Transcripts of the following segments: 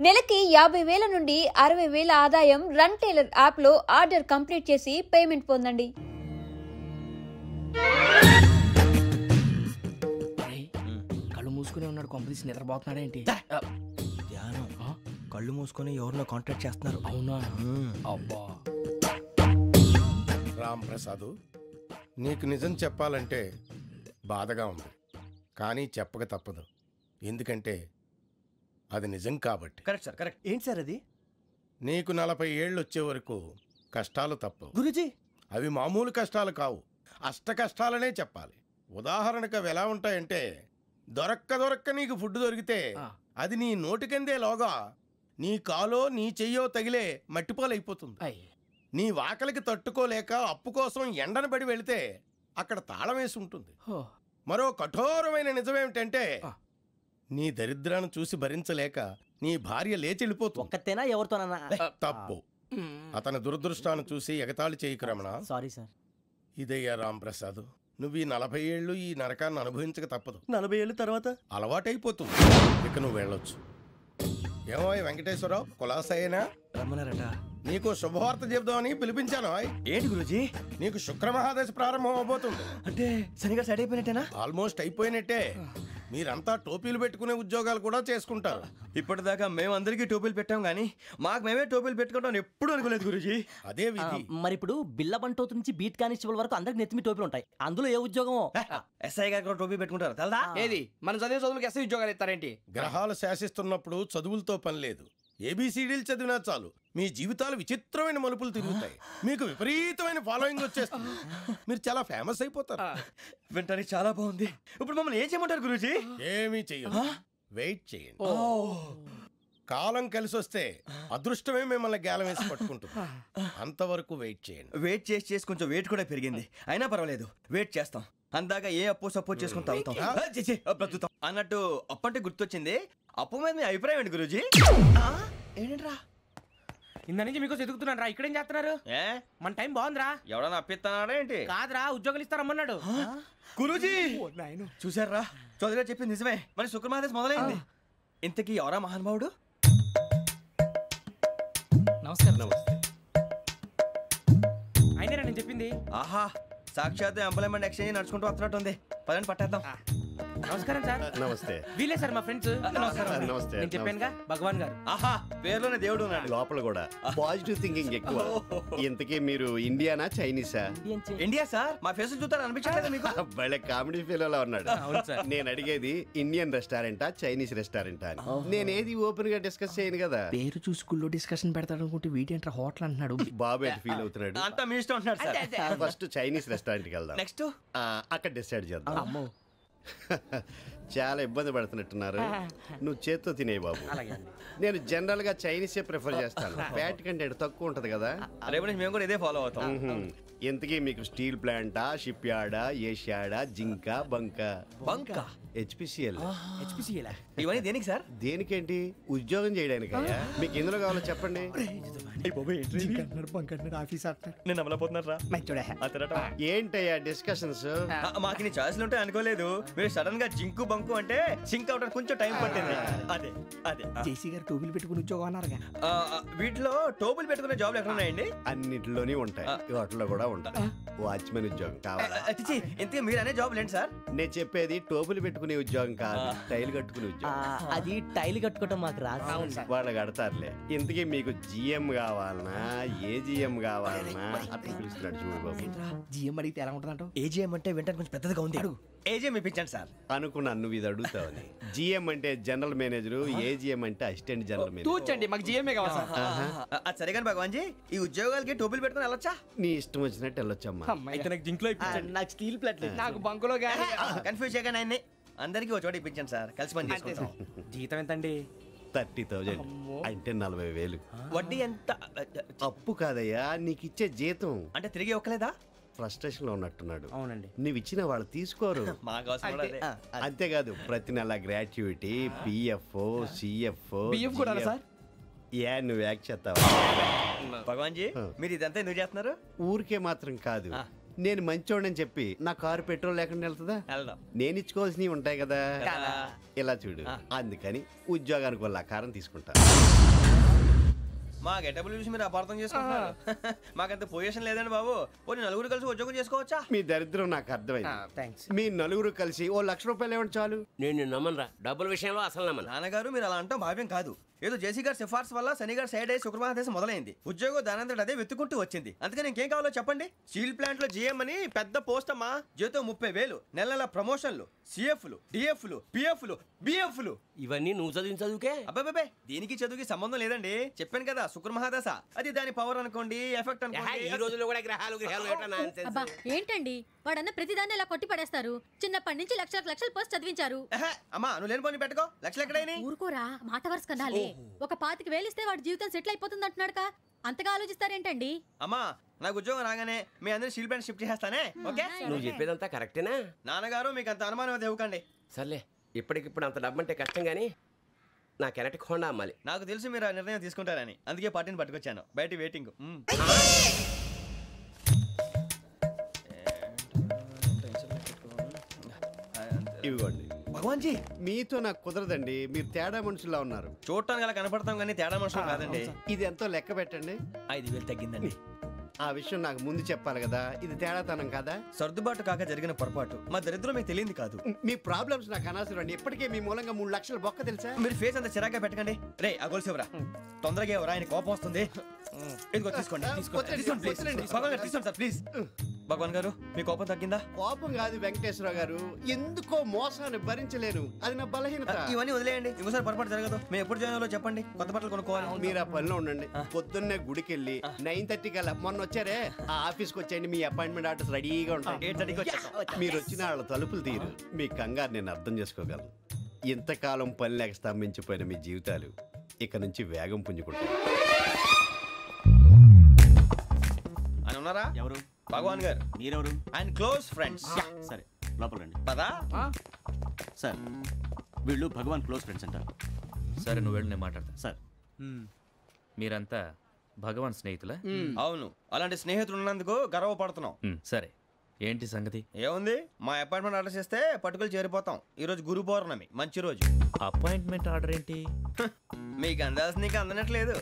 నెలకి 50,000 నుండి 60,000 ఆదాయం రన్ టైలర్ యాప్ లో ఆర్డర్ కంప్లీట్ చేసి పేమెంట్ పొందండి. కళ్ళు మూసుకునే ఉన్నాడు, కొంపదీసి నిద్రపోతున్నాడేంటి? ధ్యానం కళ్ళు మూసుకొని ఎవరినో కాంటాక్ట్ చేస్తున్నారు. అవునా? అబ్బా రామ్ ప్రసాద్, నీకు నిజం చెప్పాలంటే బాధగా ఉంది, కానీ చెప్పక తప్పదు. ఎందుకంటే అది నిజం కాబట్టి. Correct sir, correct. ఏంటి సార్ అది? నీకు 40 ఏళ్ళు వచ్చే వరకు కష్టాలు తప్పవు గురూజీ. అవి మామూలు కష్టాలు కావు, అష్ట కష్టాలనే చెప్పాలి. ఉదాహరణకు అవి ఎలా ఉంటాయంటే, దొరక్క నీకు ఫుడ్ దొరికితే అది నీ నోటికందే లోగా నీ కాలో నీ చెయ్యో తగిలే మట్టిపాలైపోతుంది. నీ వాకలికి తట్టుకోలేక అప్పు కోసం ఎండను పడి వెళితే అక్కడ తాళం వేసి ఉంటుంది. మరో కఠోరమైన నిజమేమిటంటే, నీ దరిద్రాన్ని చూసి భరించలేక నీ భార్య లేచి వెళ్ళిపోతుంది. ఒక్కతేనా ఎవరితోనన్నా? తప్పు. అతని దురదృష్టాన్ని చూసి ఎగతాళి చేయకు రమణ. Sorry sir. ఇదయ్యా రాంప్రసాద్, నువ్వు ఈ 40 ఏళ్ళు ఈ నరకాన్ని అనుభవించక తప్పదు. 40 ఏళ్ళ తర్వాత అలవాటైపోతుంది. ఇక నువ్వు వెళ్ళొచ్చు. ఏమో వెంకటేశ్వరరావు, కులాసైనా రమ్మన్నారట. నీకు శుభవార్త చెబుదామని పిలిపించాను. ఏంటి గురూజీ? నీకు శుక్రమహాదశ ప్రారంభం అవబోతుంది. అంటే శనిగా సెట్ అయిపోయినట్టేనా? ఆల్మోస్ట్ అయిపోయినట్టే. మీరంతా టోపీలు పెట్టుకునే ఉద్యోగాలు కూడా చేసుకుంటారు. ఇప్పటిదాకా మేమందరికీ టోపీలు పెట్టాం గానీ మాకు మేమే టోపీలు పెట్టుకుంటాం ఎప్పుడు అనుకోలేదు గురూజీ. అదే విధి. మరి ఇప్పుడు బిల్ల బంటోతు నుంచి బీట్ కానిస్టేబుల్ వరకు అందరికి నెత్తిమి టోపీలు ఉంటాయి. అందులో ఏ ఉద్యోగమో? ఎస్ఐ గారు కూడా టోపీ పెట్టుకుంటారు తెలదా? ఏది మన చదువులకు ఎస్ఐ ఉద్యోగాలు ఇస్తారేంటి? గ్రహాలు శాసిస్తున్నప్పుడు చదువులతో పని లేదు. ఏబిసిడీలు చదివినా చాలు మీ జీవితాలు విచిత్రమైన మలుపులు తిరుగుతాయి. మీకు విపరీతమైన ఫాలోయింగ్ వచ్చేస్తుంది. మీరు చాలా ఫేమస్ అయిపోతారు. వింటానికి చాలా బాగుంది. ఇప్పుడు మమ్మల్ని ఏం చేయమంటారు గురూజీ? ఏమీ చెయ్యదు, వెయిట్ చేయండి. కాలం కలిసి వస్తే అదృష్టమే మిమ్మల్ని గేలం వేసి పట్టుకుంటుంది. అంతవరకు వెయిట్ చేయండి. వెయిట్ చేసి కొంచెం వెయిట్ కూడా పెరిగింది. అయినా పర్వాలేదు, వెయిట్ చేస్తాం. అందాక ఏ అప్పు సపోర్ట్ చేసుకుని తాగుతాం, బ్రతుకుతాం అన్నట్టు. అప్పు అంటే గుర్తొచ్చింది, అప్పు మీద మీ అభిప్రాయం ఏంటి గురూజీ? ఏంటరా ఇంత నుంచి మీకు ఎదుగుతున్నాను రా. ఇక్కడేం చేస్తున్నారు? మన టైం బాగుందిరా. ఎవడన్నా అప్పిస్తున్నాడా ఏంటి? కాదురా, ఉద్యోగాలు ఇస్తారమ్మన్నాడు గురూజీ. చూసారా, చౌదరిగా చెప్పింది నిజమే. మరి శుక్రమాదేశ్ మొదలైంది. ఇంతకీ ఎవరా మహానుభావుడు? నమస్కారం. అయినా నేను చెప్పింది. ఆహా, సాక్షాత్ ఎంప్లాయ్మెంట్ ఎక్స్చేంజ్ నడుచుకుంటూ వస్తున్నట్టు ఉంది. పదండి పట్టేద్దాం. నమస్కారం సార్. నమస్తే. వీలే సార్ మా ఫ్రెండ్స్. నమస్తే. నేను చెప్పానుగా, భగవాన్ గారు. ఆహా, పేరులోనే దేవుడు ఉన్నాడు. లోపల కూడా పాజిటివ్ థింకింగ్ ఎక్కువ. ఇంతకీ మీరు ఇండియానా చైనీసా? India sir. మా ఫేస్ చూస్తారు అనిపించలేదు మీకు? భలే కామెడీ ఫీల్ ఉన్నాడు. అవును సార్. నేను అడిగేది ఇండియన్ రెస్టారెంటా చైనీస్ రెస్టారెంటా అని. నేనేది ఓపెన్ గా డిస్కస్ చేయను కదా. పేరు చూసి స్కూల్లో డిస్కషన్ పెడతాడు అనుకుంటే వీటేంట్రా హోటల్ అంటున్నాడు. బాబు ఎట్ ఫీల్ అవుతున్నాడు. అంతా మీ ఇష్టం ఉంటున్నాడు సార్. ఫస్ట్ చైనీస్ రెస్టారెంట్ కి వెళ్దాం. నెక్స్ట్ అక్కడ డిసైడ్ చేద్దాం. చాలా ఇబ్బంది పడుతున్నట్టున్నారు. నువ్వు చేత్తో తినే బాబు. నేను జనరల్ గా చైనీసే ప్రిఫర్ చేస్తాను. ఫ్యాట్ కంటెంట్ తక్కువ ఉంటది కదా. రేపు నుంచి మేము కూడా ఇదే ఫాలో అవుతాం. ఎంతకీ మీకు స్టీల్ ప్లాంటా, షిప్ యార్డా, ఏషియాడా, జింక, బంక, హెచ్పిసిఎల్. ఇవన్నీ దేనికి సార్? దేనికేంటి? ఉద్యోగం చేయడానికి. మీకు ఎందులో కావాలో చెప్పండి. నేను అమలపోతున్నారా? ఏంటయ్యా డిస్కషన్స్? మాకు నీ ఛాయిస్లు ఉంటాయి అనుకోలేదు. మీరు సడన్ గా జింకు బంకు అంటే సింక్ అవడానికి కొంచెం టైం పట్టింది. అదే అదే జేసీ గారు టోపీలు పెట్టుకుని ఉద్యోగం అన్నారుగా. వీటిలో టోపులు పెట్టుకునే జాబ్లు ఎక్కడ ఉన్నాయండి? అన్నిటిలోనే ఉంటాయి, వాటిలో కూడా ఉంటాయి. వాచ్మెన్ ఉద్యోగం కావాలా? ఇంతకీ మీరు అనే జాబ్ ఏంటి సార్? నేను చెప్పేది టోపులు పెట్టుకునే ఉద్యోగం కాదు, టైల్ కట్టుకునే ఉద్యోగం. అది టైల్ కట్టుకోవటం మాకు రాదు. వాళ్ళు కడతారులే. ఇంతకీ మీకు జిఎం కావాలనా, ఏ జిఎం కావాలనా? అట్లా పిలుస్తున్నాడు చూడు బాబు. జిఎం అడిగితే ఎలా ఉంటుందంట? ఏజీఎం అంటే వెంటనే కొంచెం పెద్దదిగా ఉంది. ఏజీఎం ఇప్పించండి సార్. అనుకున్నాను నువ్వు ఇది అడుగుతావని. జిఎం అంటే జనరల్ మేనేజర్, ఏజిఎం అంటే అసిస్టెంట్ జనరల్ మేనేజర్. తూచండి, మాకు జిఎంఏ కావాలి సార్. అది సరే కానీ భగవాన్ జీ, ఈ ఉద్యోగాలకి టోపులు పెట్టుకుని వెళ్ళొచ్చా? నీ ఇష్టం వచ్చినట్టు వెళ్ళొచ్చమ్మా. అయితే నాకు జింక్లో ఇప్పించండి. నాకు స్టీల్ ప్లేట్, నాకు బంకులో గానీ. కన్ఫ్యూజ్ చేయగానే ఆయన్ని అందరికీ ఒక చోట ఇప్పించండి సార్. కలిసి పని చేసుకుంటాం. జీతం ఎంతండి? 30,000 అంటే 40,000. వడ్డీ ఎంత? అప్పు కాదయ్యా, నీకు ఇచ్చే జీతం. అంటే తిరిగి ఒక్కలేదా? ఫ్రస్ట్రేషన్ లో ఉన్నట్టున్నాడు. అవునండి. నువ్వు ఇచ్చిన వాళ్ళు తీసుకోరు. మాకు అవసరం కూడా అదే. అంతేకాదు ప్రతి నెల గ్రాట్యుటీ, పిఎఫ్, సిఎఫ్. బియ్యం కూడా సార్? ఏ నువ్వు యాక్ట్ చేస్తావా? భగవాన్ జీ, మీరు ఇదంతా ఎందుకు చేస్తున్నారు? ఊరికే మాత్రం కాదు, నేను మంచోడని చెప్పి నా కారు పెట్రోల్ లేకుండా వెళ్తుందా? వెళ్దాం. నేను ఇచ్చుకోవాల్సినవి ఉంటాయి కదా. ఇలా చూడు, అందుకని ఉద్యోగానికి వాళ్ళ ఆకారం తీసుకుంటా. మా గెటబుల్ చూసి మీరు అపార్థం చేసుకుంటున్నారు. మాకంత పొజిషన్ లేదండి బాబు. పోనీ నలుగురు కలిసి ఉద్యోగం చేసుకోవచ్చా? మీ దరిద్రం నాకు అర్థమైంది. మీ నలుగురు కలిసి ₹1,00,000 ఇవ్వండి చాలు. నేను నమ్మనరా, డబ్బుల విషయంలో అసలు నమ్మను. నాన్నగారు మీరు అలా అంటాం భావ్యం కాదు. ఏదో జేసీ గారి సిఫార్సు వల్ల శని గారు సైడ్ అయ్యి శుక్రవారం మొదలైంది. ఉద్యోగం దానంతటి అదే వెతుకుంటూ వచ్చింది. అందుకని ఇంకేం కావాలో చెప్పండి. స్టీల్ ప్లాంట్ లో జీఎం అని పెద్ద పోస్ట్ అమ్మా. జీతం 30,000, నెల నెల ప్రమోషన్లు, సిఎఫ్లు, డిఎఫ్లు, పిఎఫ్లు, బిఎఫ్లు. ఇవన్నీ నువ్వు చదివిన చదువుకే? అబ్బాబే దీనికి చదువుకి సంబంధం లేదండి. చెప్పాను కదా శుక్ర మహాదశ. అది దాని పవర్ అనుకోండి, ఎఫెక్ట్ అనుకోండి. ఈ రోజుల్లో కూడా గ్రహాలు అబ్బా ఏంటండి వాడన్న ప్రతిదాన్ని ఇలా కొట్టి పడేస్తారు. చిన్నప్పటి నుంచి లక్షల పోస్ట్ చదివించారు. అమ్మా నువ్వు లేని పోనీ పెట్టుకో. లక్షలు ఎక్కడైనా ఊరుకోరా, మాట వరుస కదాలే. ఒక 25,000 ఇస్తే వాడి జీవితం సెటిల్ అయిపోతుంది అంటున్నాడుగా. అంతగా ఆలోచిస్తారేంటండి? అమ్మా నాకు ఉద్యోగం రాగానే మీ అందరూ స్టీల్ ప్లాంట్ షిఫ్ట్ చేస్తానే. ఓకే నువ్వు చెప్పేదంతా కరెక్టేనా? నాన్నగారు మీకు అంత అనుమానం అయితే ఇవ్వకండి. సర్లే, ఇప్పటికిప్పుడు అంత డబ్బు అంటే కష్టం కానీ నా కెనటిక్ హోండా అమ్మాలి. నాకు తెలుసు మీరు ఆ నిర్ణయం తీసుకుంటారని, అందుకే పార్టీని పట్టుకొచ్చాను. బయట వెయిటింగ్. ఇవ్వండి. భగవాన్ జీ మీతో నాకు కుదరదండి. మీరు తేడా మనుషుల్లా ఉన్నారు. చూడటానికి అలా కనపడతాం కానీ తేడా మనుషులు కాదండి. ఇది ఎంతో లెక్క పెట్టండి. 5,000 తగ్గిందండి. ఆ విషయం నాకు ముందు చెప్పాలి కదా. ఇది తేడాతనం కాదా? సర్దుబాటు కాక జరిగిన పొరపాటు. మా దరిద్రం మీకు తెలియదు కాదు. మీ ప్రాబ్లమ్స్ నాకు అనవసరం అండి. ఇప్పటికే మీ మూలంగా 3 లక్షల బొక్క తెలుసా? మీరు ఫేస్ అంత చిరాగ్గా పెట్టకండి. రే ఆ గొలుసేవరా, తొందరగా ఎవరా, ఆయన కోపం వస్తుంది. ఇదిగో తీసుకోండి. తీసుకోండి ప్లీజ్. భగవాన్ గారు తీసుకోండి సార్ ప్లీజ్. భగవాన్ గారు మీ కోపం తగ్గిందా? కోపం కాదు వెంకటేశ్వర గారు, ఎందుకో మోసాన్ని భరించలేను. అది నా బలహీనత. ఇవన్నీ వదిలేయండి, ఇంకోసారి పొరపాటు జరగదు. మేము ఎప్పుడు జాయిన్ అవ్వాలో చెప్పండి, కొత్త బట్టలు కొనుక్కోవాలి. మీరు ఆ పనిలో ఉండండి. పొద్దున్నే గుడికి వెళ్ళి 9:30 కల్లా, మొన్న వచ్చారే ఆ ఆఫీస్కి వచ్చేయండి. మీ అపాయింట్మెంట్ ఆర్డర్స్ రెడీగా ఉంటాయి. 8:30కి వచ్చేస్తాం. మీరు వచ్చిన వాళ్ళ తలుపులు తీరు. మీ కంగారు నేను అర్థం చేసుకోగలను. ఇంతకాలం పని లేక స్తంభించిపోయిన మీ జీవితాలు ఇక నుంచి వేగం పుంజుకుంటాయి. ఆయన ఉన్నారా? ఎవరు? భగవాన్ గారు. మీరెవరు? ఆయన క్లోజ్ ఫ్రెండ్స్. సరే లోపల రండి. పదా సార్ వీళ్ళు భగవాన్ క్లోజ్ ఫ్రెండ్స్ అంటారు. సరే నువ్వు వెళ్ళి నేను మాట్లాడతా. సార్ మీరంతా భగవాన్ స్నేహితులా? అవును, అలాంటి స్నేహితులు ఉన్నందుకు గర్వపడుతున్నాం. సరే ఏంటి సంగతి? ఏముంది, మా అపాయింట్మెంట్ ఆర్డర్ చేస్తే పట్టుకులు చేరిపోతాం. ఈ రోజు గురు పౌర్ణమి, మంచి రోజు. అపాయింట్మెంట్ ఆర్డర్ ఏంటి? మీకు అందాల్సిన నీకు అందనట్లేదు.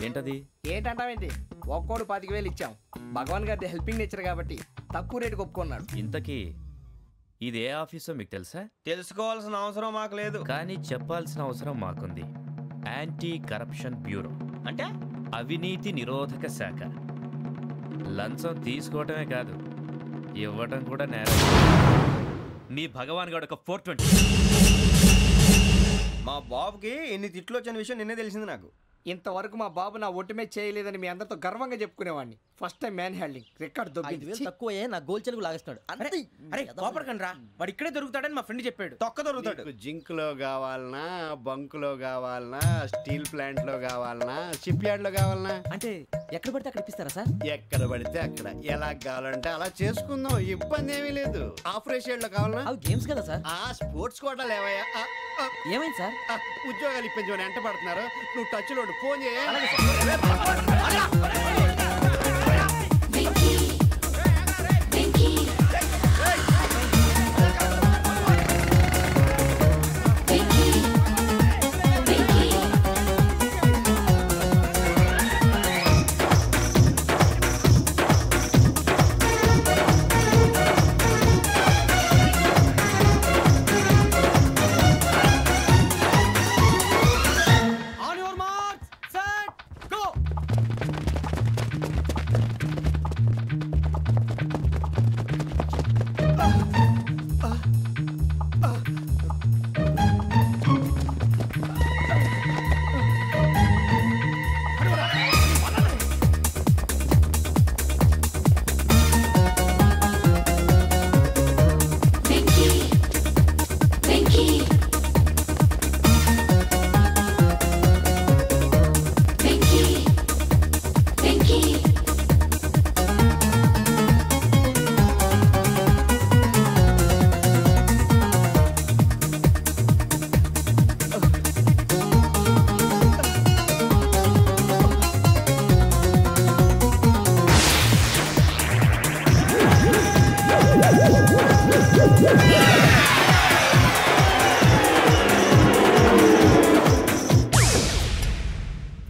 ఏంటది? ఏంటంటావేంటి? ఒక్కోడు 25,000 ఇచ్చాం. భగవాన్ గారి హెల్పింగ్ నేచర్ కాబట్టి తక్కువ రేటుకి ఒప్పుకున్నాడు. ఇంతకీ ఇది ఏ ఆఫీసో మీకు తెలుసా? తెలుసుకోవాల్సిన అవసరం మాకు లేదు, కానీ చెప్పాల్సిన అవసరం మాకుంది. యాంటీ కరప్షన్ బ్యూరో అంటే అవినీతి నిరోధక శాఖ. లంచం తీసుకోవటమే కాదు, ఇవ్వటం కూడా నేరం. మీ భగవాన్ గారు ఒక 420. మా బాబుకి ఎన్ని తిట్లు వచ్చిన విషయం నిన్నే తెలిసింది నాకు. ఇంతవరకు మా బాబు నా ఒట్టుమే చేయలేదని మీ అందరితో గర్వంగా చెప్పుకునేవాడిని. First time man handing record దొబ్బింది. తక్కువ నా గోల్ చెలుగు లాగేస్తున్నాడు. అరే కోపడకండి రా, వాడు ఇక్కడే దొరుకుతాడని మా ఫ్రెండ్ చెప్పాడు. తొక్క దొరుకుతాడు. జింక్ లో కావాలనా, బంక్ లో కావాలనా, స్టీల్ ప్లాంట్ లో కావాలనా, షిప్ యార్డ్ లో కావాలనా? అంటే ఎక్కడ పడితే అక్కడ ఇప్పిస్తారా సార్? ఎక్కడ పడితే అక్కడ, ఎలా కావాలంటే అలా చేసుకుందాం. ఇబ్బంది ఏమీ లేదు. ఆపరేషన్ లో కావాలనా? అవి గేమ్స్ కదా సార్. ఆ స్పోర్ట్స్ కోటా లేవయ్యా. ఏమైంది సార్? ఉద్యోగాలు ఇప్పించమని ఎంట పడుతున్నారు. నువ్వు టచ్ లో ఫోన్ చేయ.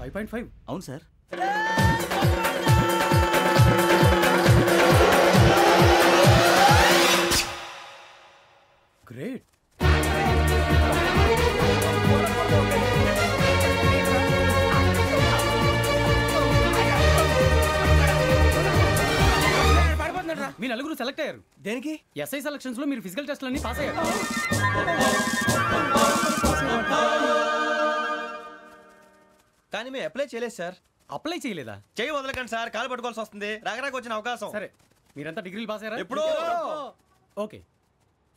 5.5 అవును సార్. గ్రేట్. మీ నలుగురు సెలెక్ట్ అయ్యారు. దేనికి? ఎస్ఐ సెలక్షన్స్ లో మీరు ఫిజికల్ టెస్ట్ అన్ని పాస్ అయ్యారు. కానీ మేము అప్లై చేయలేదు సార్. అప్లై చేయలేదా? చేయి వదలకండి సార్, కాలు పట్టుకోవాల్సి వస్తుంది. రాగరాకు వచ్చిన అవకాశం. సరే, మీరంతా డిగ్రీలు పాస్ అయ్యారా? ఎప్పుడో. ఓకే,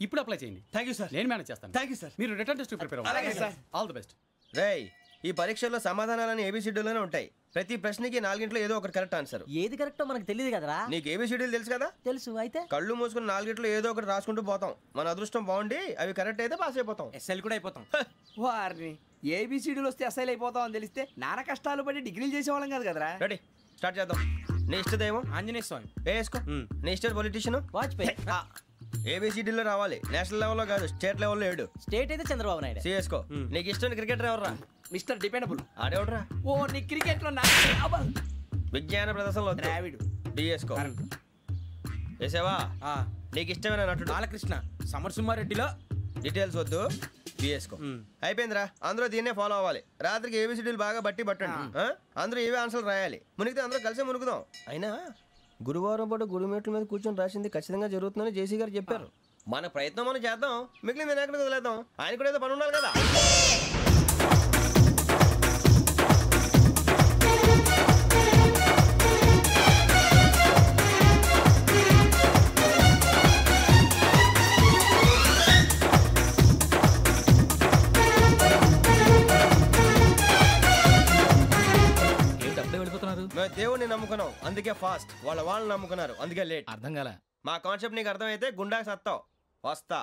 ఇప్పుడు అప్లై చేయండి. Thank you sir. నేను మేనేజ్ చేస్తాను. Thank you sir. మీరు రిటర్న్ టెస్ట్ ప్రిపేర్ అలాగే అవ్వండి. సార్. All the best. రేయ్, ఈ పరీక్షల్లో సమాధానాలని ఏబిసిడీలోనే ఉంటాయి. ప్రతి ప్రశ్నకి 4 ఏదో ఒకటి కరెక్ట్ ఆన్సర్. ఏది కరెక్టో మనకు తెలియదు కదరా. నీకు ఏబిసిడీలు తెలుసు కదా? తెలుసు. అయితే కళ్ళు మూసుకుని 4 ఏదో ఒకటి రాసుకుంటూ పోతాం. మన అదృష్టం బాగుండి అవి కరెక్ట్ అయితే పాస్ అయిపోతాం. ఎస్ఎల్ కూడా అయిపోతాం. వారిని ఏబిసిడీలు వస్తే ఎస్ఐలు అయిపోతాం అని తెలిస్తే నాన్న కష్టాలు పడి డిగ్రీలు చేసేవాళ్ళం కాదు కదరా. రెడీ, స్టార్ట్ చేద్దాం. నీ ఇష్టదేమో ఆంజనేయ స్వామి. వేసుకో. నీ ఇష్ట పొలిటీషియన్ వాజ్పేయి. ఏబిసిడీలో రావాలి. నేషనల్ లెవెల్లో కాదు, స్టేట్ లెవెల్లో 7. స్టేట్ అయితే చంద్రబాబు నాయుడు. సిఎస్కో. నీకు ఇష్టం క్రికెటర్ ఎవర్రా? Mister dependable. ఆడేవడరా? ఓ నీ క్రికెట్ లో విజ్ఞాన ప్రదర్శనలో ద్రావిడు. డిఎస్కో. వేసావా? నీకు ఇష్టమైన నటుడు? బాలకృష్ణ. సమర్ సుమారెడ్డిలో డీటెయిల్స్ వద్దు, బిఎస్కో. అయిపోయిందిరా. అందరూ దీన్నే ఫాలో అవ్వాలి. రాత్రికి ఏబిసిడీలు బాగా బట్టి పట్టండి. అందరూ ఏవే ఆన్సర్లు రాయాలి. మునిగితే అందరూ కలిసి మునుగుదాం. అయినా గురువారం పాటు గురుమేట్ల మీద కూర్చొని రాసింది ఖచ్చితంగా జరుగుతుందని జేసీ గారు చెప్పారు. మన ప్రయత్నం మనం చేద్దాం, మిగిలింది నేను ఎక్కడికి వదిలేద్దాం. ఆయన కూడా ఏదో పని ఉండాలి కదా. మేము దేవుడిని నమ్ముకున్నాం, అందుకే ఫాస్ట్. వాళ్ళని నమ్ముకున్నారు, అందుకే లేట్. అర్థం కాల. మా కాన్సెప్ట్ నీకు అర్థమైతే గుండాకి సత్తావు. వస్తా.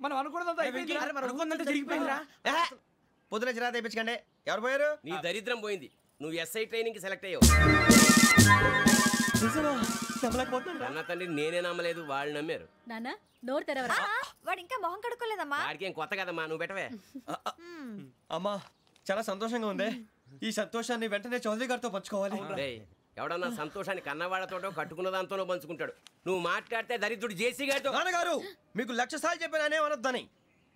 మనం అనుకున్నదంతా జరిగిపోయిందిరా. పొద్దున చిరా తెప్పించకండి. ఎవరు పోయారు? నీ దరిద్రం పోయింది. నువ్వు ఎస్ఐ ట్రైనింగ్ సెలెక్ట్ అయ్యావు. అన్న తండ్రి నేనే నమ్మలేదు, వాళ్ళు నమ్మారు. నాన్న నోరు తెరవరా. వాడు ఇంకా మొహం కడుక్కోలేదమ్మా. వాడికి ఏం కొత్త కదమ్మా, నువ్వు పెట్టవే. అమ్మా, చాలా సంతోషంగా ఉంది. ఈ సంతోషాన్ని వెంటనే చౌదరి గారితో పంచుకోవాలి. డేయ్, ఎవడన్నా సంతోషాన్ని కన్నవాళ్లతోటో కట్టుకున్న దాంతోనో పంచుకుంటాడు. నువ్వు మాట్లాడితే దరిద్రుడు జేసీ గారితో. నాన్నగారు, మీకు 1,00,000 సార్లు చెప్పానే అనొద్దని.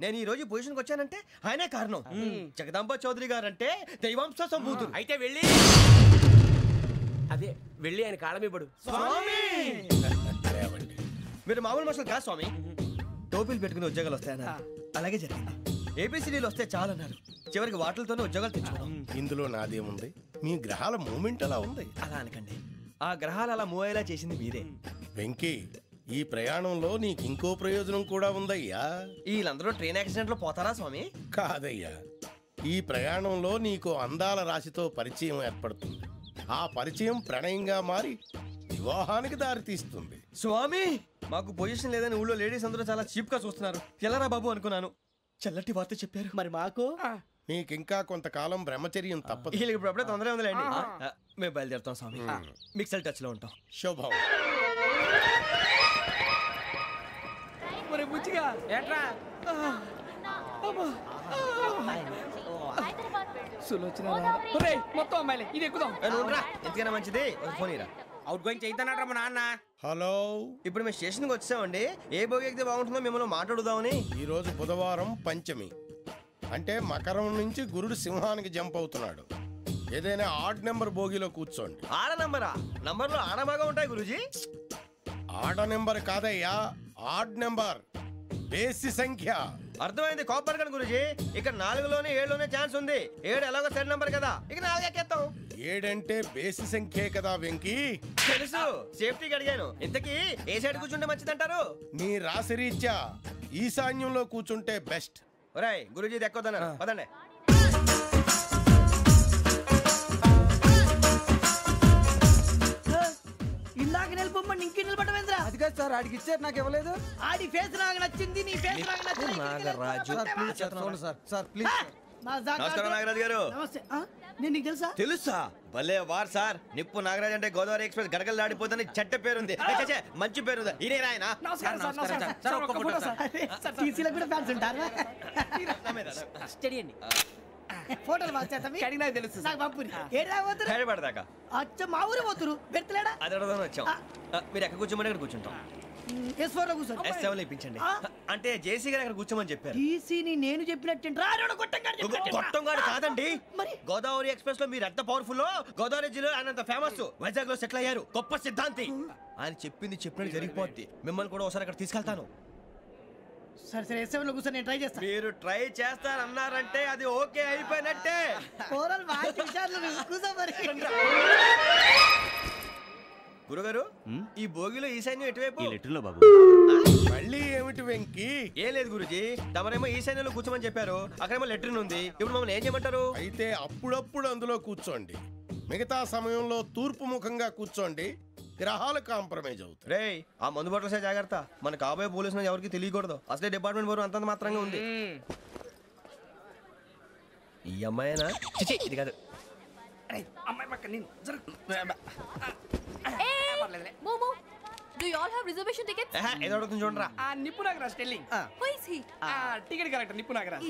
నేను ఈ రోజు పొజిషన్కి వచ్చానంటే ఆయనే కారణం. జగదాంబ చౌదరి గారు అంటే దైవాంశ సంభూతుడు. అయితే వెళ్ళి అదే వెళ్ళి ఆయన కాళ్ళమివ్వడు. మీరు మామూలు మనుషులు కాదు స్వామి. టోపీలు పెట్టుకుని ఉద్యోగాలు వస్తాయన్నారు, అలాగే జరిగింది. ఏబిసిడీలు వస్తే చాలన్నారు, చివరికి వాటిలతోనే ఉద్యోగాలు తెచ్చుకున్నాం. ఇందులో నాదేముంది? మీ గ్రహాల మూమెంట్ అలా ఉంది. అలా అనకండి, ఆ గ్రహాలు అలా మూవ్ అయ్యేలా చేసింది మీరే. వెంకీ, ఈ ప్రయాణంలో నీకు ఇంకో ప్రయోజనం కూడా ఉందయ్యా. వీళ్ళందరూ ట్రైన్ యాక్సిడెంట్ లో పోతారా స్వామి? కాదయ్యా, ఈ ప్రయాణంలో నీకు అందాల రాశితో పరిచయం ఏర్పడుతుంది. ఆ పరిచయం ప్రణయంగా మారి వివాహానికి దారితీస్తుంది. స్వామి, మాకు పొజిషన్ లేదని ఊళ్ళో లేడీస్ అందరూ చాలా చీప్ గా చూస్తున్నారు. ఎలారా బాబు అనుకున్నాను. చల్లటి వార్త చెప్పారు. మరి మాకు నీకింకా కొంతకాలం బ్రహ్మచర్యం తప్పదు. వీళ్ళకి ఇప్పుడు అప్పుడే తొందరగా ఉందిలేండి. మేము బయలుదేరుతాం స్వామి. మిక్సల్ టచ్ లో ఉంటాం. శుభం. మొత్తం అమ్మాయిలే, ఇది ఎక్కుదాం. ఎందుకైనా మంచిది ఫోన్ ఇరా. అవుట్ గోయింగ్ చేద్దానట్రా మా నాన్న. హలో, ఇప్పుడు మేము స్టేషన్కి వచ్చామండి. ఏ బోగి ఎక్కితే బాగుంటుందో మిమ్మల్ని మాట్లాడుదామని. ఈరోజు బుధవారం పంచమి, అంటే మకరం నుంచి గురుడు సింహానికి జంప్ అవుతున్నాడు. ఏదైనా ఆడ్ నెంబర్ బోగిలో కూర్చోండి. ఆడ నంబరా? నంబర్లో ఆడ బాగా ఉంటాయి గురూజీ. ఆడ నెంబర్ కాదయ్యా, ఆడ్ నెంబర్, బేసి సంఖ్య. అర్థమైంది. కాపర్ కన్ గురూజీ. ఇక్కడ 4లోనే 7లోనే ఛాన్స్ ఉంది. 7 ఎలాగో సెడ్ నెంబర్ కదా, ఇక 4 ఎక్కేస్తాం. 7 అంటే బేసి సంఖ్యే కదా వెంకీ. తెలుసు, సేఫ్టీకి అడిగాను. ఇంతకీ ఏ సైడ్ కూర్చుంటే మంచిదంటారు? నీ రాశి రీత్యా ఈశాన్యంలో కూర్చుంటే బెస్ట్. ఒరేయ్, గురూజీ దెక్కొద్దన్నారు, పదండి. ఇందాక నిలబొమ్మని ఇంకే నిలబడమేంద్రా? అది కాదు సార్, ఆడికి ఇచ్చారు, నాకు ఇవ్వలేదు. ఆడి ఫేస్ నాకు నచ్చింది, నీ ఫేస్ నాకు నచ్చింది. Nagaraju sir please. నమస్కారం నాగరాజు గారు. నమస్తే. నేను నీకు తెలుసా? తెలుసా? భలే వార్ సార్. నిప్పు నాగరాజ్ అంటే గోదావరి ఎక్స్ప్రెస్ గడగలు దాడిపోతుంది చెట్ట పేరుంది. మంచి పేరుంది. ఇదే ఆయన. టీసీలో కూడా ఫ్యాన్స్ ఉంటారు. స్టడీ అండి. ఫోటోలు పాస్ చేస్తాం. తెలుసు నాకు పంపుని. హైదరాబాద్ అచ్చ మా ఊరు పోతురు పెడతలేడా? అది అడగదామని వచ్చాం. మీరు ఎక్కడ కూర్చోమని అక్కడ కూర్చుంటాం. S4 లో కూర్చో. S7 ఇప్పించండి. అంటే జేసీ గారు అక్కడ కూర్చోమని చెప్పారు. టీసీని నేను చెప్పినట్టు గొట్టంగాడు కాదండి. గోదావరి ఎక్స్ప్రెస్ లో మీరు ఎంత పవర్ఫుల్, గోదావరి జిల్లా ఆయన ఫేమస్, వైజాగ్ లో సెటిల్ అయ్యారు, గొప్ప సిద్ధాంతి. ఆయన చెప్పింది చెప్పినట్టు జరిగిపోద్ది. మిమ్మల్ని కూడా ఒకసారి అక్కడ తీసుకెళ్తాను. సరే సరే S7 లో కూర్చో, నేను ట్రై చేస్తాను. మీరు ట్రై చేస్తారన్నారంటే అది ఓకే అయిపోయినట్టే. గురుగారు ఈ భోగిలో ఈశాన్యం ఎటువైపు? లెటర్లో బాబు. మళ్ళీ ఏమిటి వెంకీ? ఏం లేదు గురుజీ, తమరేమో ఈశాన్యంలో కూర్చోమని చెప్పారు, అక్కడేమో లెటర్ ఉంది. ఇప్పుడు మమ్మల్ని ఏం చేయమంటారు? అయితే అప్పుడప్పుడు అందులో కూర్చోండి, మిగతా సమయంలో తూర్పు ముఖంగా కూర్చోండి. గ్రహాలు కాంప్రమైజ్ అవుతాయి. రే ఆ మందు బట్టలసే జాగ్రత్త. మన కాబోయే పోలీసులు ఎవరికి తెలియకూడదు. అసలే డిపార్ట్మెంట్ బోరు అంతంత మాత్రంగా ఉంది. ఈ అమ్మాయినా? ఇది కాదు. అమ్మాయి పక్క నేను Momo, do you all have reservation tickets? ఏదో అడుగుతుంది చూడరా. నిప్పు Nagaraj telling. Who is he? Ticket collector నిప్పు నాగరాజ్.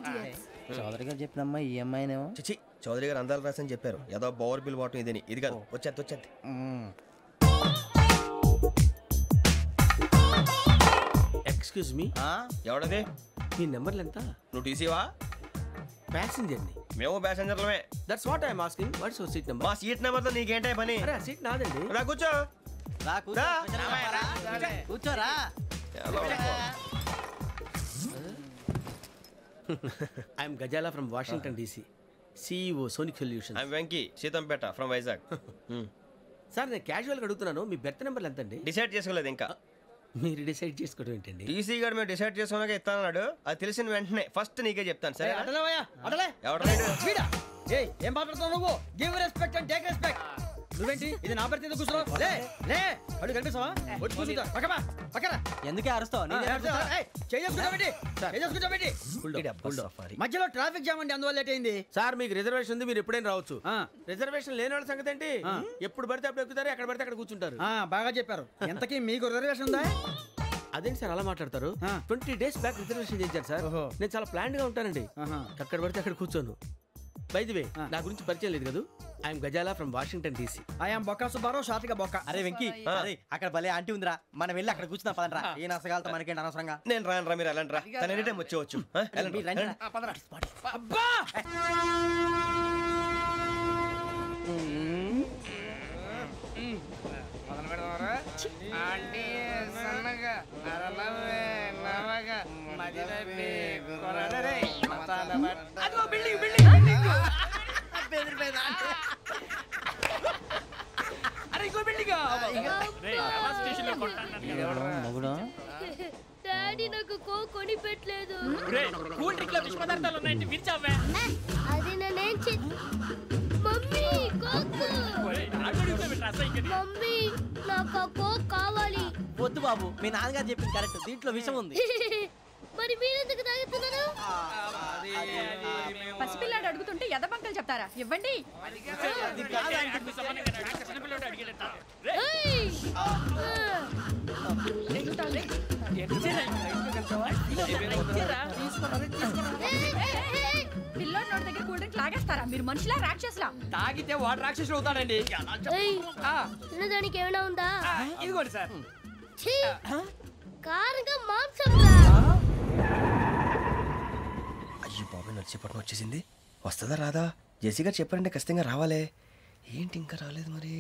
చౌదరి గారు చెప్పినమ్మా ఈ అమ్మాయినేమో. చిచి చౌదరి గారు అందాలు రాసని చెప్పారు. ఏదో బోర్ బిల్ బాటం ఇదని. ఇది కాదు. వచ్చేది. Excuse me, ఎవడది? మీ నెంబర్లు ఎంత? నువ్వు టీసీవా? ప్యాసింజర్ ని. మేము ప్యాసెంజర్లమే. That's what I'm asking. What's your seat number? మా సీట్ నెంబర్ తో నీకేంటే పని? అరే ఆ సీట్ నాదండి. రా కూర్చో. కూర్చోరా. I'm Gazala from Washington DC, CEO Sonic Solutions. I'm Venky Seethampeta from Vizag. Sir నేను క్యాజువల్గా అడుగుతున్నాను, మీ బెర్త్ నెంబర్లు ఎంత అండి? డిసైడ్ చేసుకోలేదు ఇంకా. మీరు డిసైడ్ చేసుకోవడం ఏంటండి? టీసీ గారు మేము డిసైడ్ చేసుకున్నాక ఇస్తానన్నాడు. అది తెలిసిన వెంటనే ఫస్ట్ నీకే చెప్తాను. సరే ఏం మాట్లాడుతున్నావు నువ్వు? Give respect and take respect. నువ్వేంటి ఇది నా పరిస్థితి కూర్చున్నావు? అడుగు కనిపిస్తావా? ఎందుకే అరుస్తావు? మధ్యలో ట్రాఫిక్ జామ్ అండి, అందువల్ల లేట్ అయింది. సార్ మీకు రిజర్వేషన్ ఉంది, మీరు ఎప్పుడైనా రావచ్చు. రిజర్వేషన్ లేని వాళ్ళ సంగతి ఏంటి? ఎప్పుడు పడితే అప్పుడు ఎక్కుతారు, ఎక్కడ పడితే అక్కడ కూర్చుంటారు. బాగా చెప్పారు. ఎంతకీ మీకు రిజర్వేషన్ ఉందా? అదేంటి సార్ అలా మాట్లాడతారు? 20 days బ్యాక్ రిజర్వేషన్ చేశారు సార్. నేను చాలా ప్లాన్డ్ గా ఉంటానండి. అక్కడ పడితే అక్కడ కూర్చోను. బై ది వే నా గురించి పరిచయం లేదు కదా. I'm Gazala from Washington DC. I'm Bokka Subbarao, షాతిగా బొక్క. అరే వెంకీ, అక్కడ భలే ఆంటీ ఉందిరా, మనం వెళ్ళి అక్కడ కూర్చున్నా పదండ్రా. ఏ నసగాలతో మనకేంటి అనవసరంగా. నేను రాను రా, మీరు వెళ్ళండి రా. తన ఎనీ టైం వచ్చేవచ్చు. డాడీ నాకు కోక్ కొని పెట్టలేదు. కూల్ డ్రింక్ లో విష పదార్థాలు ఉన్నాయంటే విరిచావే. అది నేనేం మమ్మీ కోక్. మమ్మీ నాకు కోక్ కావాలి. వద్దు బాబు, మీ నాన్నగారు చెప్పింది కరెక్ట్, దీంట్లో విషయం ఉంది. మరి మీరెందుకు తాగుతున్నారు? పసిపిల్లాడు అడుగుతుంటే ఎదబంకలు చెప్తారా? ఇవ్వండి. పిల్లోడి నోటి దగ్గర కూల్ డ్రింక్ లాగేస్తారా? మీరు మనుషులా రాక్షసులా? తాగితే వాడు రాక్షసుడు అవుతాడండి. తినడానికి ఏమైనా ఉందా? ఇదిగోండి సార్. కారంగా మాంసం రా. అయ్యో బాబాయ్, నడిచేపట్నం వచ్చేసింది. వస్తుందా రాదా? జేసీ గారు చెప్పారంటే ఖచ్చితంగా రావాలే. ఏంటి ఇంకా రాలేదు మరి?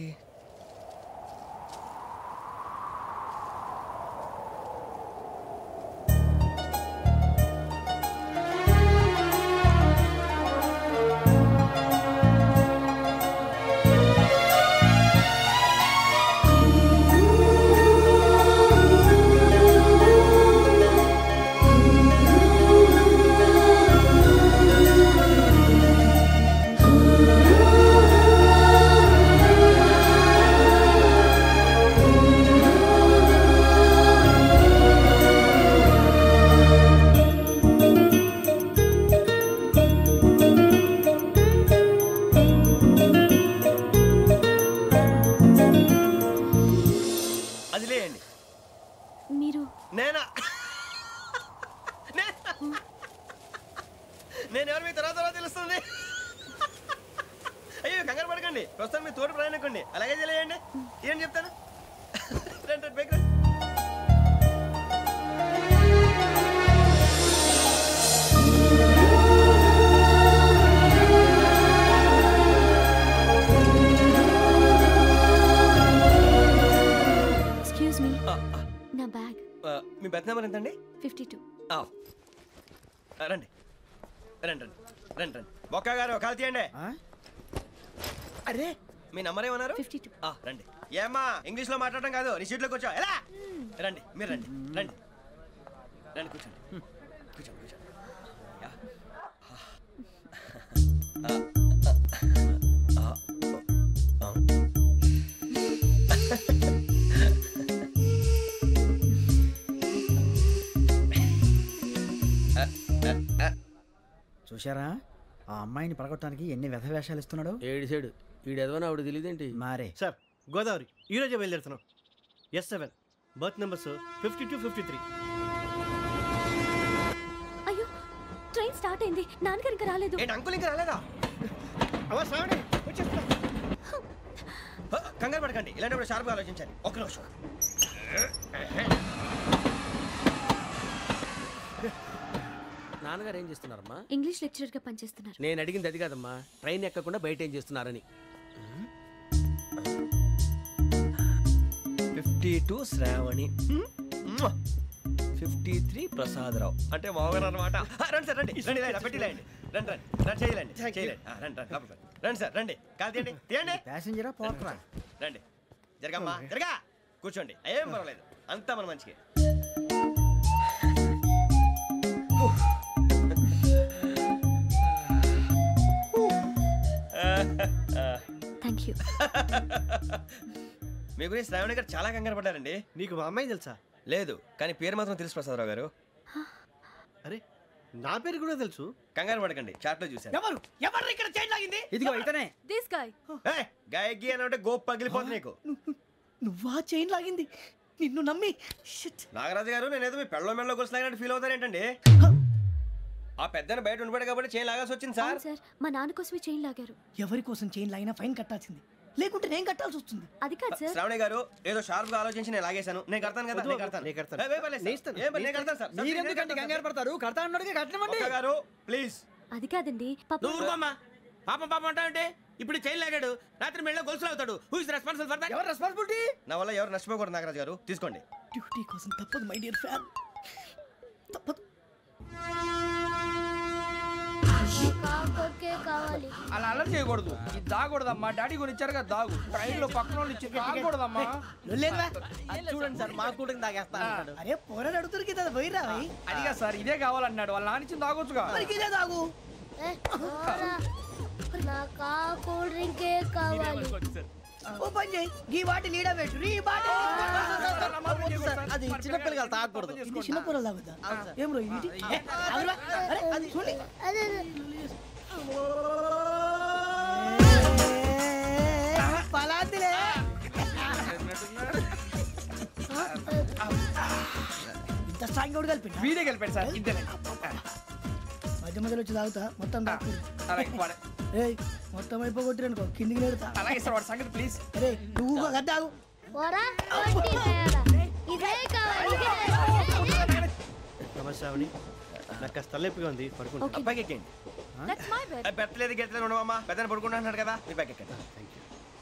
నేనా నేను ఎవరు మీ తర్వాత తెలుస్తుంది. అయ్యో కంగారు పడకండి, ప్రస్తుతం మీ తోటి ప్రయాణకండి, అలాగే తెలియండి. ఏం చెప్తాను రండి బైక్ రండి. ఎక్స్క్యూజ్ మీ, నా బ్యాగ్. మీ బెత్ నెంబర్ ఎంతండి? 52. రండి రండి రండి రండి రండి. బొక్క గారు కాల్ తీయండి. అరే మీ నంబర్ ఏమన్నారు? 52. రండి. ఏమ్మా ఇంగ్లీష్ లో మాట్లాడడం కాదు, నీ సీట్లో కూర్చో. ఎలా రండి, మీరు రండి రండి రండి కూర్చోండి కూర్చోండి కూర్చోండి. చూశారా ఆ అమ్మాయిని పడగొట్టడానికి ఎన్ని వ్యధ వేషాలు ఇస్తున్నాడు. ఏడిసాడు ఈడు ఎదవని ఆవిడ తెలియదేంటి. మారే సార్ గోదావరి ఈరోజే బయలుదేరుతున్నాం. S7 berth numbers 52, 53. అయ్యో ట్రైన్ స్టార్ట్ అయింది, నాన్నగారు ఇంకా రాలేదు. ఏంటి అంకుల్ ఇంకా రాలేదా? కంగారు పడకండి, ఇలాంటప్పుడు షార్ప్గా ఆలోచించాలి. ఒక్క నిమిషం. నాన్నగారు ఏం చేస్తున్నారమ్మా? ఇంగ్లీష్ లెక్చరర్ గా పనిచేస్తున్నారు. నేను అడిగింది అది కాదమ్మా, ట్రైన్ ఎక్కకుండా బయట ఏం చేస్తున్నారని. 52 శ్రావణి, 53 ప్రసాదరావు అంటే మామగారు అనమాట. రండి సార్ రండి రండి పెట్టి రండి రండి రండి రండి చేయలేండి చేయలేండి రండి రండి రండి సార్ రండి కాల్ తీయండి తీయండి. ప్యాసింజరా పోట్రా రండి జరగమ్మా జరగా కూర్చోండి, ఏం పర్వాలేదు, అంతా మన మంచికి. Thank you. మీ గురించి శ్రావణి గారు చాలా కంగారు పడ్డారండి. నీకు మా అమ్మాయి తెలుసా? లేదు, కానీ పేరు మాత్రం తెలుసు ప్రసాదరావు గారు. అరే నా పేరు కూడా తెలుసు. కంగారు పడకండి, చాట్ లో చూసాను. ఎవరు ఎవరు ఇక్కడ చైన్ లాగింది? ఇదిగో ఇతనే. This guy. గాయకి అని అంటే గోప్ పగిలిపోతుంది నీకు. నువ్వా చైన్ లాగింది? నిన్ను నమ్మి. నాగరాజు గారు నేనేదో మీ పెళ్ళ మెళ్ళ గురిసిలాగినట్టు ఫీల్ అవుతారేంటండి? ఆ పెద్దని బయట ఉండిపోయాడు కాబట్టి చైన్ లాగాల్సి వచ్చింది సార్. సార్ మా నాన్న కోసమే చైన్ లాగారు. ఎవరి కోసం చైన్ లాగినా ఫైన్ కట్టాల్సింది, లేకుంటే నేను కట్టాల్సి వస్తుంది. అది కాదు సార్. శ్రావణి గారు ఏదో షార్ప్ గా ఆలోచించి నేను లాగేశాను. నేను కడతాను కదా, నేను కడతాను. మీరెందుకంటే కంగారు పడతారు? కడతా అన్నాడుగా కట్టమండి గారు ప్లీజ్. అది కాదండి పాపం అంటే ఇప్పుడు చైన్ లాగాడు, రాత్రి మెళ్ళ గొలుసులు అవుతాడు. Who is responsible for that? ఎవరు రెస్పాన్సిబిలిటీ? నా వల్ల ఎవరు నష్టపోకూడదు నాగరాజు గారు, తీసుకోండి. డ్యూటీ కోసం తప్పదు మై డియర్ ఫ్యాన్, తప్పదు. కావాలి. అలా అల్లరి చేయకూడదు, ఇది దాగకూడదమ్మా. డాడీ కొని ఇచ్చారు కదా దాగు, ట్రైన్ లో పక్కన వాళ్ళు ఇచ్చి దాగకూడదమ్మా. చూడండి సార్, మా కూడా తాగేస్తా. అరే పోరాడు అడుగుతారు కదా, పోయిరా. అడిగా సార్ ఇదే కావాలన్నాడు, వాళ్ళ నాన్న ఇచ్చింది తాగొచ్చుగా. ఇదే తాగు. నాకు ఆ కూల్ డ్రింకే కావాలి. ఓ పని చేయి, ఈ బాటిల్ లీడ పెట్టు. ఈ బాటిల్ అది చిన్నపిల్లలు తాగకూడదు, ఇది చిన్నపిల్లలు తాగుతా. ఏం రో ఇది? అరే అది చూడండి, పలాతిలే. ఇంత స్ట్రాంగ్ కూడా కలిపి వీడే కలిపాడు సార్. ఇంతేనే మధ్య మధ్యలో వచ్చి తాగుతా, మొత్తం తాగుతుంది. మొత్తం అయిపోగొట్టిరనుకో కిందికి నేడుతా. అలాగే సార్, వాడి సంగతి ప్లీజ్. అరే నువ్వు తాగు. నమస్కారం, నాకు కాస్త తలెప్పిగా ఉంది, పడుకుంటా. బ్యాగ్ ఎక్కండి. పెట్టలేదు గెట్టలేదు ఉండవమ్మా, పెద్దని పడుకుంటున్నాడు కదా, మీ బ్యాగ్ ఎక్కండి.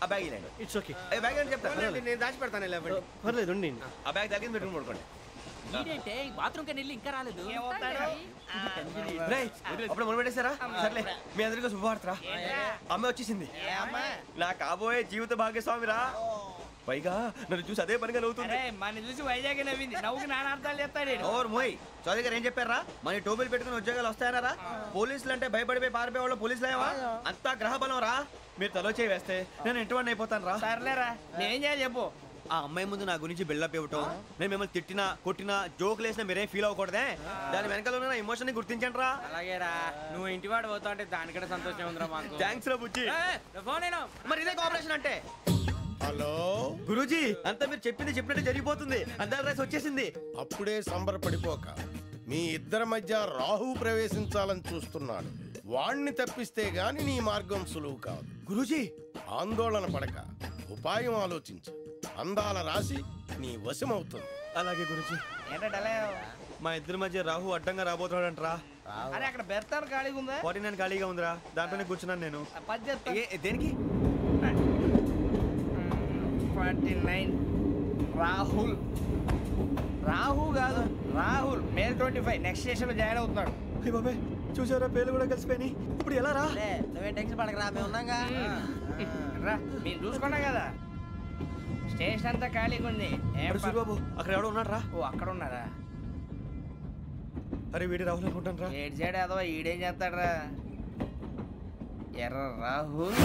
ఆ బ్యాగ్ ఇలాండి. It's okay. బ్యాగ్ అని చెప్తాను, నేను దాచి పెడతాను. పర్లేదు ఉండి. ఆ బ్యాగ్ తగ్గింది పెట్టుకుని పడుకోండి. బాత్రూమ్ కని ఇంకా రాలేదు. అప్పుడు మొదలు పెట్టేశారా? సర్లే, మీ అందరికీ శుభవార్తరా, అమ్మ వచ్చేసింది. నా కాబోయే జీవిత భాగ్యస్వామిరా. పైగా నన్ను చూసి అదే పనిగా నవ్వుతుంది. మన చూసి వైజాగ్ నవ్వింది, నవ్వుకి నాన్న అర్థాలు చెప్తాడు. ఓర్ మోయ్, చౌదరి గారు ఏం చెప్పారా? మన టోబీలు పెట్టుకుని ఉద్యోగాలు వస్తాయనరా? పోలీసులు అంటే భయపడిపోయి పారిపోయే వాళ్ళు పోలీసులు అయ్యవా? అంతా గ్రహ బలం రా. మీరు తలో చేయి వేస్తే నేను ఇంటివాడిని అయిపోతాను రా. సర్లేరా, నేనేం చేయాలి చెప్పు. ఆ అమ్మాయి ముందు నా గురించి బిల్డప్ ఇవ్వటం, నేను మిమ్మల్ని తిట్టినా కొట్టినా జోకులు వేసినా మీరేం ఫీల్ అవ్వకూడదే. దాని వెనకాల ఉన్న ఎమోషన్ ని గుర్తించండి రా. అలాగేరా, నువ్వు ఇంటివాడు పోతా అంటే దానికంటే సంతోషం ఉందిరా మాకు. థ్యాంక్స్ రా బుజ్జి. ఫోన్ మరి ఇదే కోఆపరేషన్ అంటే. హలో గురూజీ అంతా మీరు చెప్పింది చెప్పినట్టు జరిగిపోతుంది. అందాల రైస్ వచ్చేసింది. అప్పుడే సంబరపడిపోక. మీ ఇద్దరి మధ్య రాహు ప్రవేశించాలని చూస్తున్నాడు. వాణ్ణి తప్పిస్తే గాని నీ మార్గం సులువు కాదు. గురూజీ ఆందోళన పడక, ఉపాయం ఆలోచించు. అందాల రాశి నీ వశమవుతుంది. అలాగే గురూజీ. మా ఇద్దరి మధ్య రాహు అడ్డంగా రాబోతున్నాడంట్రా. అరే అక్కడ బెర్తాను ఖాళీగా ఉందా? 49 ఖాళీగా ఉందిరా, దాంట్లోనే కూర్చున్నాను నేను. దేనికి? 49 రాహుల్. రాహు కాదు, రాహుల్. మే 25 నెక్స్ట్ స్టేషన్ లో జాయిన్ అవుతున్నాడు. బాబాయ్ చూసారా, పేర్లు కూడా కలిసిపోయినాయి. ఇప్పుడు ఎలా రా? నువ్వే టెన్షన్ పడకరా, మేము ఉన్నాగా. రా, మేము చూసుకున్నాం కదా. స్టేషన్ అంతా ఖాళీగా ఉంది. బాబు అక్కడ ఎవడో ఉన్నాడు రా. ఓ అక్కడ ఉన్నారా? అరే వీడి రాహుల్ అనుకుంటాను రా. ఏడు సైడ్ అదో ఈడేం చేస్తాడు రా? ఎర్ర రాహుల్.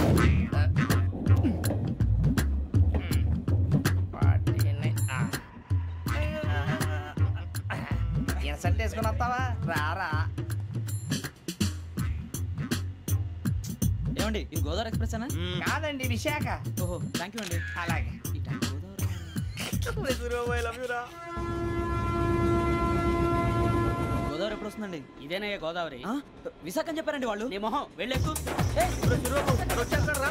సెట్ వేసుకుని వస్తావా? రారా. ఏమండి ఇది గోదావరి ఎక్స్ప్రెస్ అనా? కాదండి, విశాఖ. ఓహో థ్యాంక్ యూ అండి. అలాగే. గోదావరి ఎప్పుడు వస్తుందండి? ఇదేనయ్యా గోదావరి. విశాఖ అని చెప్పారండి వాళ్ళు. నీ మొహం వెళ్ళెక్కు. వచ్చేస్తాడు రా.